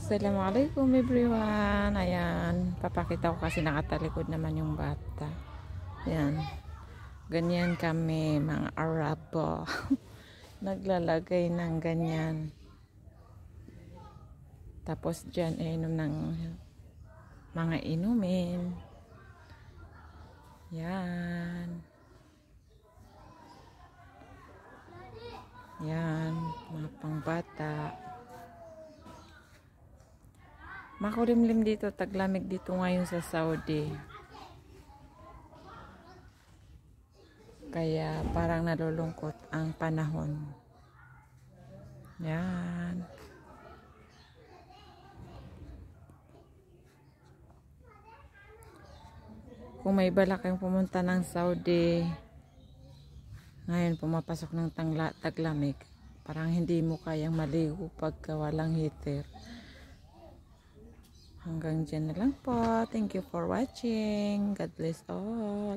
Assalamualaikum everyone. Ayan, papakita ko kasi nakatalikod naman yung bata. Ayan. Ganyan kami mga Arabo. Naglalagay ng ganyan. Tapos dyan inom ng mga inumin. Yan. Yan, mga pangbata. Makulimlim dito, taglamig dito ngayon sa Saudi. Kaya parang nalulungkot ang panahon. Yan. Kung may balak kayong pumunta ng Saudi, ngayon pumapasok ng taglamig. Parang hindi mo kayang maligo pagka walang heater. Hanggang dyan na lang po. Thank you for watching. God bless all.